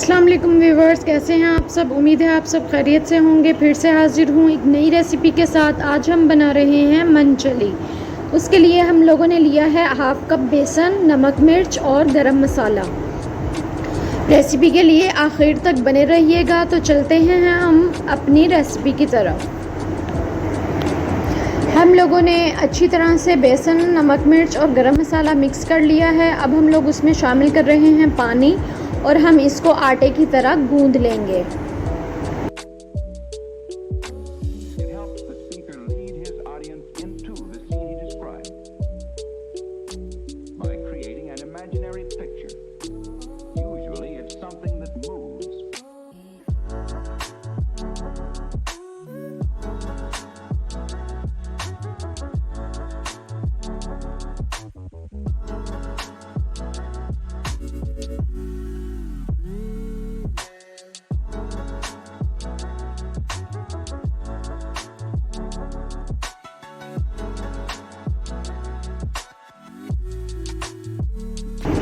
अस्सलाम वालेकुम व्यूवर्स, कैसे हैं आप सब। उम्मीद है आप सब खैरियत से होंगे। फिर से हाजिर हूँ एक नई रेसिपी के साथ। आज हम बना रहे हैं मनचली। उसके लिए हम लोगों ने लिया है हाफ़ कप बेसन, नमक मिर्च और गरम मसाला। रेसिपी के लिए आखिर तक बने रहिएगा। तो चलते हैं हम अपनी रेसिपी की तरफ। हम लोगों ने अच्छी तरह से बेसन, नमक मिर्च और गरम मसाला मिक्स कर लिया है। अब हम लोग उसमें शामिल कर रहे हैं पानी और हम इसको आटे की तरह गूंद लेंगे।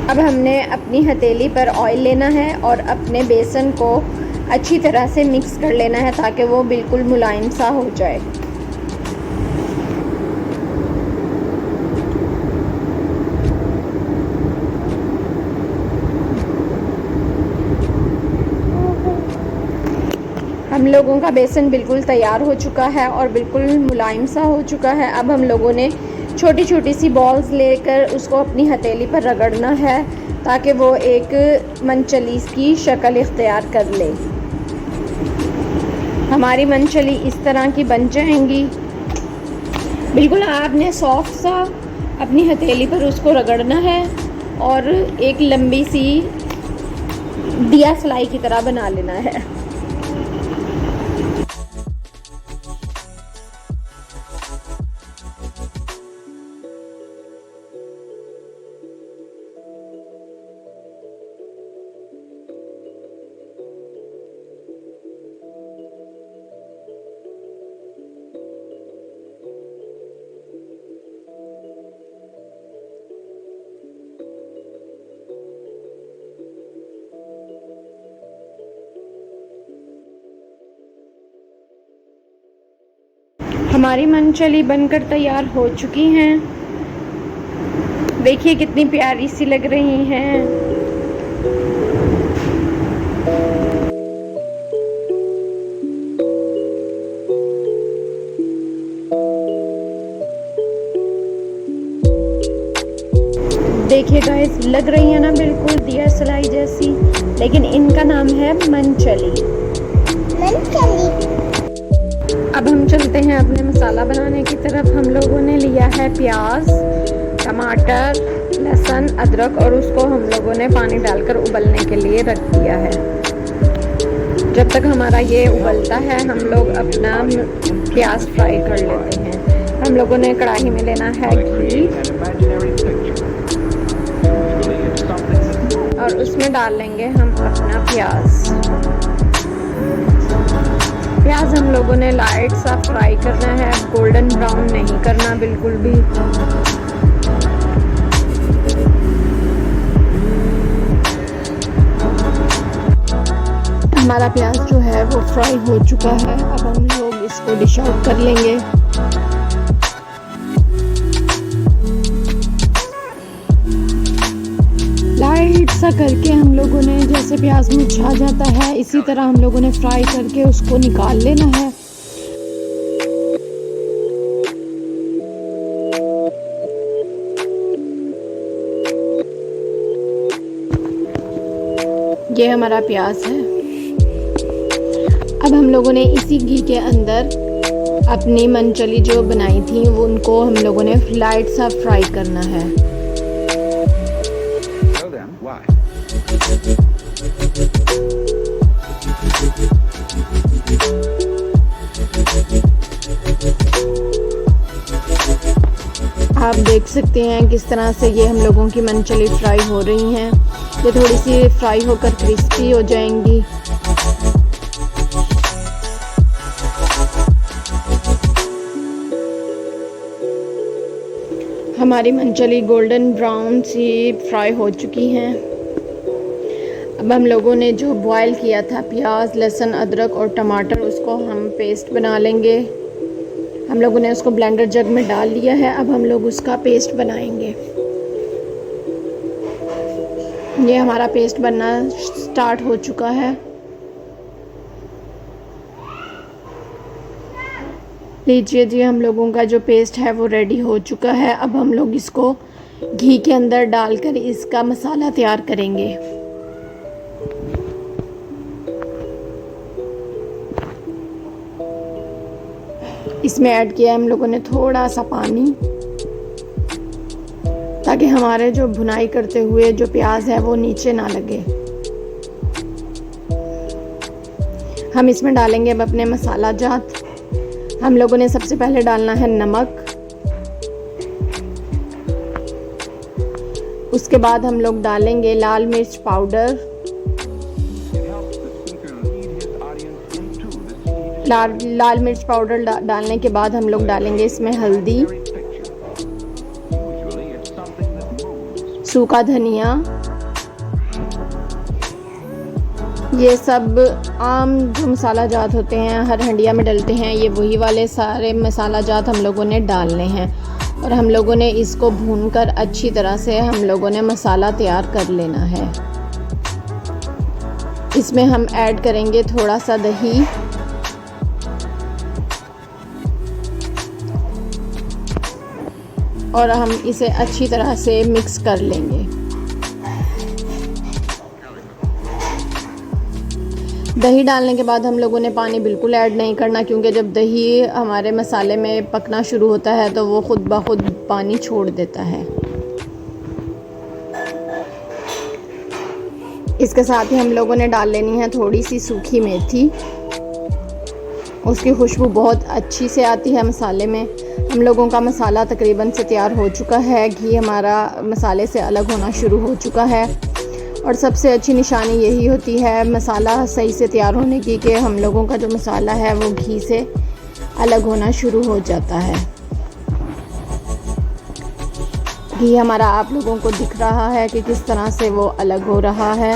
अब हमने अपनी हथेली पर ऑयल लेना है और अपने बेसन को अच्छी तरह से मिक्स कर लेना है ताकि वो बिल्कुल मुलायम सा हो जाए। हम लोगों का बेसन बिल्कुल तैयार हो चुका है और बिल्कुल मुलायम सा हो चुका है। अब हम लोगों ने छोटी छोटी सी बॉल्स लेकर उसको अपनी हथेली पर रगड़ना है ताकि वो एक मनचली की शक्ल इख्तियार कर ले। हमारी मनचली इस तरह की बन जाएंगी। बिल्कुल आपने सॉफ्ट सा अपनी हथेली पर उसको रगड़ना है और एक लंबी सी दिया सलाई की तरह बना लेना है। हमारी मनचली बनकर तैयार हो चुकी हैं। देखिए कितनी प्यारी सी लग रही हैं। देखिए गाइस, लग रही है ना बिल्कुल दिया सलाई जैसी, लेकिन इनका नाम है मनचली। अब हम चलते हैं अपने मसाला बनाने की तरफ। हम लोगों ने लिया है प्याज, टमाटर, लहसुन, अदरक और उसको हम लोगों ने पानी डालकर उबलने के लिए रख दिया है। जब तक हमारा ये उबलता है हम लोग अपना प्याज फ्राई कर लेते हैं। हम लोगों ने कढ़ाई में लेना है घी और उसमें डाल लेंगे हम अपना प्याज। प्याज हम लोगों ने लाइट सा फ्राई करना है, गोल्डन ब्राउन नहीं करना बिल्कुल भी। हमारा प्याज जो है वो फ्राई हो चुका है। अब हम लोग इसको डिश आउट कर लेंगे। लाइट सा करके हम लोगों ने, जैसे प्याज मुरझा जाता है इसी तरह हम लोगों ने फ्राई करके उसको निकाल लेना है। ये हमारा प्याज है। अब हम लोगों ने इसी घी के अंदर अपनी मनचली जो बनाई थी वो उनको हम लोगों ने लाइट सा फ्राई करना है। आप देख सकते हैं किस तरह से ये हम लोगों की मनचली फ्राई हो रही हैं। ये थोड़ी सी फ्राई होकर क्रिस्पी हो जाएंगी। हमारी मनचली गोल्डन ब्राउन सी फ्राई हो चुकी हैं। अब हम लोगों ने जो बॉयल किया था प्याज, लहसुन, अदरक और टमाटर, उसको हम पेस्ट बना लेंगे। हम लोगों ने उसको ब्लेंडर जग में डाल लिया है। अब हम लोग उसका पेस्ट बनाएंगे। ये हमारा पेस्ट बनना स्टार्ट हो चुका है। लीजिए जी, हम लोगों का जो पेस्ट है वो रेडी हो चुका है। अब हम लोग इसको घी के अंदर डालकर इसका मसाला तैयार करेंगे। इसमें ऐड किया हम लोगों ने थोड़ा सा पानी, ताकि हमारे जो भुनाई करते हुए जो प्याज है वो नीचे ना लगे। हम इसमें डालेंगे अब अपने मसाला जात। हम लोगों ने सबसे पहले डालना है नमक। उसके बाद हम लोग डालेंगे लाल मिर्च पाउडर। लाल मिर्च पाउडर डालने के बाद हम लोग डालेंगे इसमें हल्दी, सूखा धनिया। ये सब आम जो मसाला जात होते हैं हर हंडिया में डलते हैं, ये वही वाले सारे मसाला जात हम लोगों ने डालने हैं। और हम लोगों ने इसको भूनकर अच्छी तरह से हम लोगों ने मसाला तैयार कर लेना है। इसमें हम ऐड करेंगे थोड़ा सा दही, और हम इसे अच्छी तरह से मिक्स कर लेंगे। दही डालने के बाद हम लोगों ने पानी बिल्कुल ऐड नहीं करना, क्योंकि जब दही हमारे मसाले में पकना शुरू होता है तो वो खुद ब खुद पानी छोड़ देता है। इसके साथ ही हम लोगों ने डाल लेनी है थोड़ी सी सूखी मेथी। उसकी खुशबू बहुत अच्छी से आती है मसाले में। हम लोगों का मसाला तकरीबन से तैयार हो चुका है। घी हमारा मसाले से अलग होना शुरू हो चुका है। और सबसे अच्छी निशानी यही होती है मसाला सही से तैयार होने की, कि हम लोगों का जो मसाला है वो घी से अलग होना शुरू हो जाता है। घी हमारा आप लोगों को दिख रहा है कि किस तरह से वो अलग हो रहा है।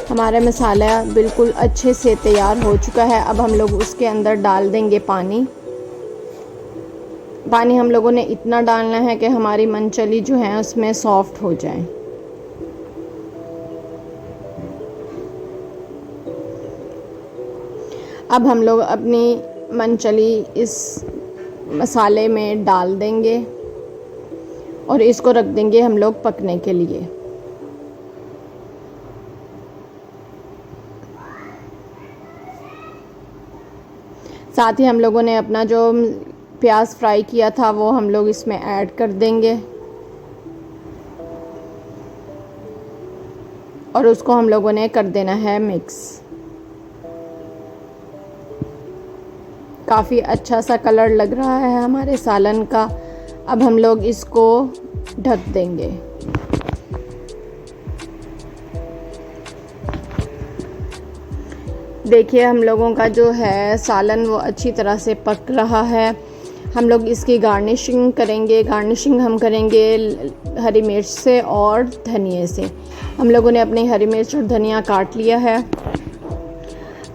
हमारा मसाला बिल्कुल अच्छे से तैयार हो चुका है। अब हम लोग उसके अंदर डाल देंगे पानी। पानी हम लोगों ने इतना डालना है कि हमारी मनचली जो है उसमें सॉफ्ट हो जाए। अब हम लोग अपनी मनचली इस मसाले में डाल देंगे और इसको रख देंगे हम लोग पकने के लिए। साथ ही हम लोगों ने अपना जो प्याज फ्राई किया था वो हम लोग इसमें ऐड कर देंगे और उसको हम लोगों ने कर देना है मिक्स। काफ़ी अच्छा सा कलर लग रहा है हमारे सालन का। अब हम लोग इसको ढक देंगे। देखिए हम लोगों का जो है सालन वो अच्छी तरह से पक रहा है। हम लोग इसकी गार्निशिंग करेंगे। गार्निशिंग हम करेंगे हरी मिर्च से और धनिए से। हम लोगों ने अपनी हरी मिर्च और धनिया काट लिया है।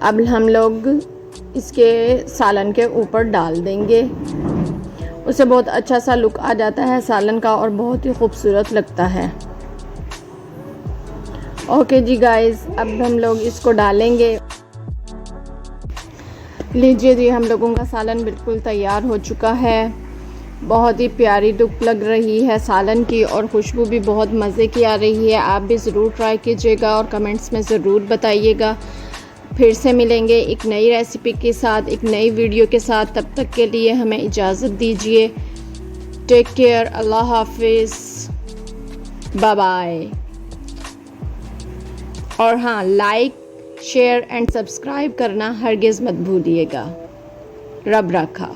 अब हम लोग इसके सालन के ऊपर डाल देंगे। उससे बहुत अच्छा सा लुक आ जाता है सालन का और बहुत ही खूबसूरत लगता है। ओके जी गाइस, अब हम लोग इसको डालेंगे। लीजिए जी, हम लोगों का सालन बिल्कुल तैयार हो चुका है। बहुत ही प्यारी लुक लग रही है सालन की और खुशबू भी बहुत मज़े की आ रही है। आप भी ज़रूर ट्राई कीजिएगा और कमेंट्स में ज़रूर बताइएगा। फिर से मिलेंगे एक नई रेसिपी के साथ, एक नई वीडियो के साथ। तब तक के लिए हमें इजाज़त दीजिए। टेक केयर, अल्लाह हाफिज़, बाय बाय। और हाँ, लाइक, शेयर एंड सब्सक्राइब करना हरगिज़ मत भूलिएगा। रब रखा।